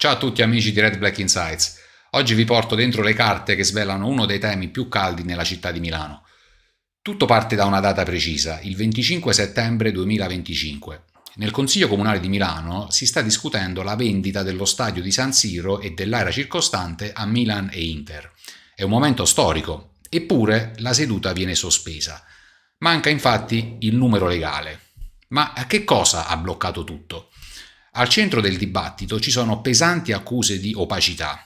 Ciao a tutti amici di Red Black Insights. Oggi vi porto dentro le carte che svelano uno dei temi più caldi nella città di Milano. Tutto parte da una data precisa, il 25 settembre 2025. Nel Consiglio Comunale di Milano si sta discutendo la vendita dello stadio di San Siro e dell'area circostante a Milan e Inter. È un momento storico, eppure la seduta viene sospesa. Manca infatti il numero legale. Ma che cosa ha bloccato tutto? Al centro del dibattito ci sono pesanti accuse di opacità.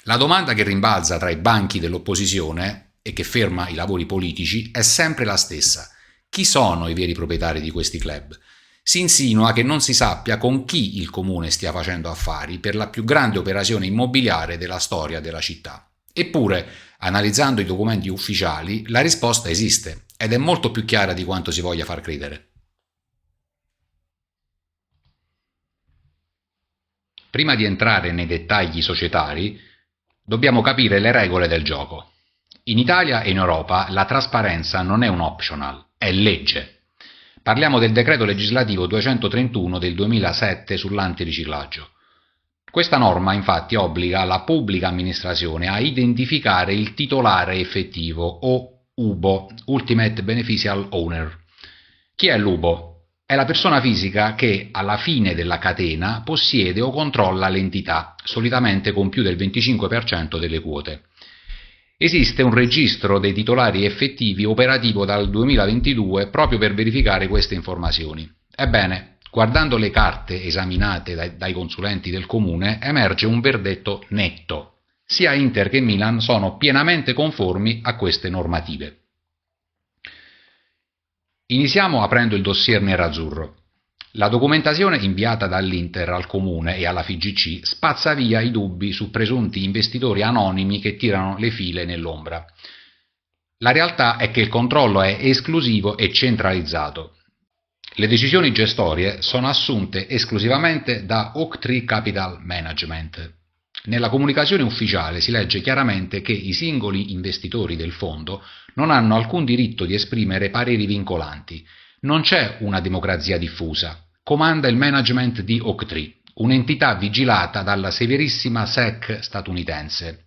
La domanda che rimbalza tra i banchi dell'opposizione e che ferma i lavori politici è sempre la stessa. Chi sono i veri proprietari di questi club? Si insinua che non si sappia con chi il comune stia facendo affari per la più grande operazione immobiliare della storia della città. Eppure, analizzando i documenti ufficiali, la risposta esiste ed è molto più chiara di quanto si voglia far credere. Prima di entrare nei dettagli societari, dobbiamo capire le regole del gioco. In Italia e in Europa la trasparenza non è un optional, è legge. Parliamo del decreto legislativo 231 del 2007 sull'antiriciclaggio. Questa norma infatti obbliga la pubblica amministrazione a identificare il titolare effettivo o UBO, Ultimate Beneficial Owner. Chi è l'UBO? È la persona fisica che alla fine della catena possiede o controlla l'entità, solitamente con più del 25% delle quote. Esiste un registro dei titolari effettivi operativo dal 2022 proprio per verificare queste informazioni. Ebbene, guardando le carte esaminate dai consulenti del comune, emerge un verdetto netto. Sia Inter che Milan sono pienamente conformi a queste normative. Iniziamo aprendo il dossier nerazzurro. La documentazione inviata dall'Inter al Comune e alla FIGC spazza via i dubbi su presunti investitori anonimi che tirano le file nell'ombra. La realtà è che il controllo è esclusivo e centralizzato. Le decisioni gestorie sono assunte esclusivamente da Oaktree Capital Management. Nella comunicazione ufficiale si legge chiaramente che i singoli investitori del fondo non hanno alcun diritto di esprimere pareri vincolanti. Non c'è una democrazia diffusa. Comanda il management di Oaktree, un'entità vigilata dalla severissima SEC statunitense,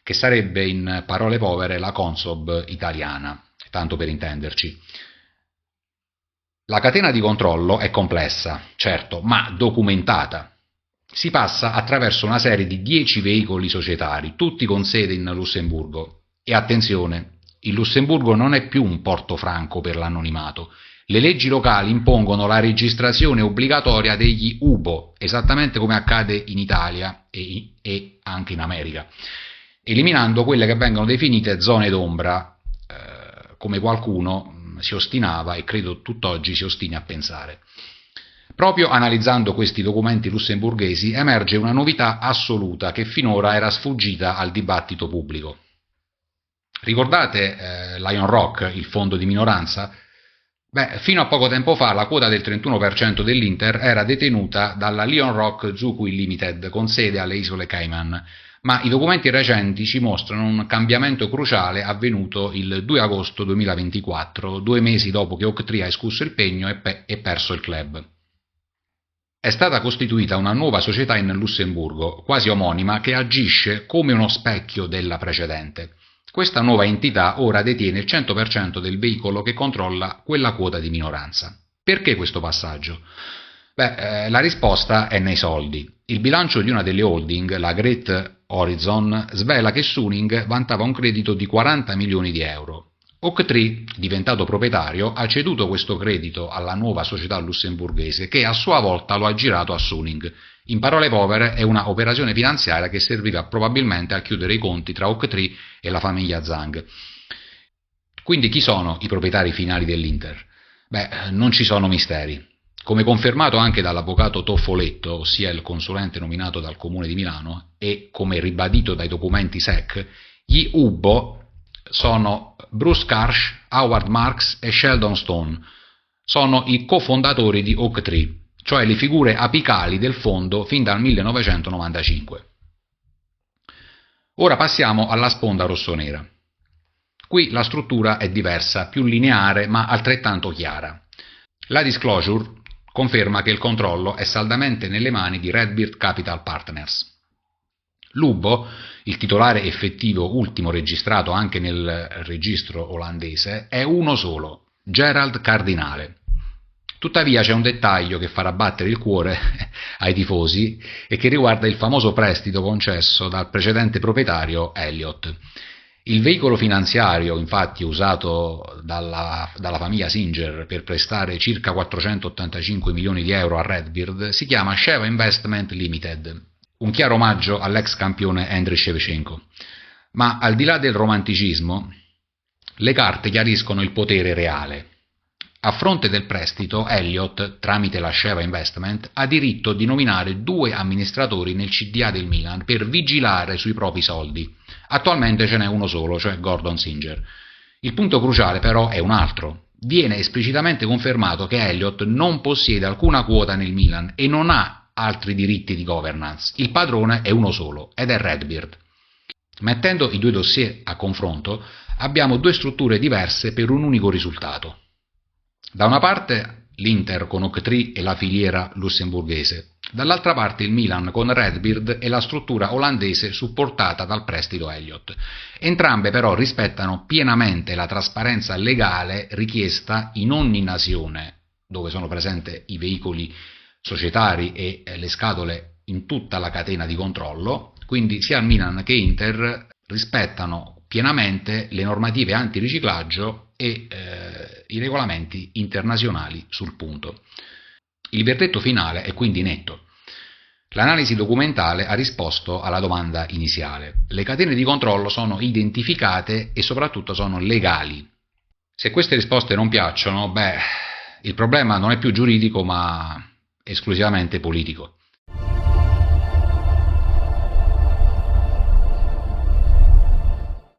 che sarebbe in parole povere la Consob italiana, tanto per intenderci. La catena di controllo è complessa, certo, ma documentata. Si passa attraverso una serie di 10 veicoli societari, tutti con sede in Lussemburgo. E attenzione, il Lussemburgo non è più un porto franco per l'anonimato. Le leggi locali impongono la registrazione obbligatoria degli UBO, esattamente come accade in Italia e anche in America, eliminando quelle che vengono definite zone d'ombra, come qualcuno si ostinava e credo tutt'oggi si ostini a pensare. Proprio analizzando questi documenti lussemburghesi emerge una novità assoluta che finora era sfuggita al dibattito pubblico. Ricordate Lion Rock, il fondo di minoranza? Fino a poco tempo fa la quota del 31% dell'Inter era detenuta dalla Lion Rock Zukui Limited con sede alle isole Cayman, ma i documenti recenti ci mostrano un cambiamento cruciale avvenuto il 2 agosto 2024, 2 mesi dopo che Oaktree ha escusso il pegno e perso il club. È stata costituita una nuova società in Lussemburgo, quasi omonima, che agisce come uno specchio della precedente. Questa nuova entità ora detiene il 100% del veicolo che controlla quella quota di minoranza. Perché questo passaggio? La risposta è nei soldi. Il bilancio di una delle holding, la Great Horizon, svela che Suning vantava un credito di 40 milioni di euro. Oaktree, diventato proprietario, ha ceduto questo credito alla nuova società lussemburghese che a sua volta lo ha girato a Suning. In parole povere è una operazione finanziaria che serviva probabilmente a chiudere i conti tra Oaktree e la famiglia Zhang. Quindi chi sono i proprietari finali dell'Inter? Non ci sono misteri. Come confermato anche dall'avvocato Toffoletto, ossia il consulente nominato dal Comune di Milano, e come ribadito dai documenti SEC, gli UBO sono Bruce Karsh, Howard Marks e Sheldon Stone. Sono i cofondatori di Oaktree, cioè le figure apicali del fondo fin dal 1995. Ora passiamo alla sponda rossonera. Qui la struttura è diversa, più lineare ma altrettanto chiara. La disclosure conferma che il controllo è saldamente nelle mani di Redbird Capital Partners. L'Ubbo, il titolare effettivo ultimo registrato anche nel registro olandese, è uno solo, Gerald Cardinale. Tuttavia c'è un dettaglio che farà battere il cuore ai tifosi e che riguarda il famoso prestito concesso dal precedente proprietario Elliott. Il veicolo finanziario, infatti, usato dalla famiglia Singer per prestare circa 485 milioni di euro a Redbird si chiama Sheva Investment Limited, un chiaro omaggio all'ex campione Andriy Shevchenko. Ma al di là del romanticismo, le carte chiariscono il potere reale. A fronte del prestito, Elliott, tramite la Sheva Investment, ha diritto di nominare 2 amministratori nel CDA del Milan per vigilare sui propri soldi. Attualmente ce n'è uno solo, cioè Gordon Singer. Il punto cruciale però è un altro. Viene esplicitamente confermato che Elliott non possiede alcuna quota nel Milan e non ha altri diritti di governance. Il padrone è uno solo, ed è Redbird. Mettendo i 2 dossier a confronto, abbiamo 2 strutture diverse per un unico risultato. Da una parte l'Inter con Octree e la filiera lussemburghese, dall'altra parte il Milan con Redbird e la struttura olandese supportata dal prestito Elliott. Entrambe però rispettano pienamente la trasparenza legale richiesta in ogni nazione dove sono presenti i veicoli societari e le scatole in tutta la catena di controllo, quindi sia Milan che Inter rispettano pienamente le normative antiriciclaggio e i regolamenti internazionali sul punto. Il verdetto finale è quindi netto. L'analisi documentale ha risposto alla domanda iniziale. Le catene di controllo sono identificate e soprattutto sono legali. Se queste risposte non piacciono, il problema non è più giuridico ma esclusivamente politico.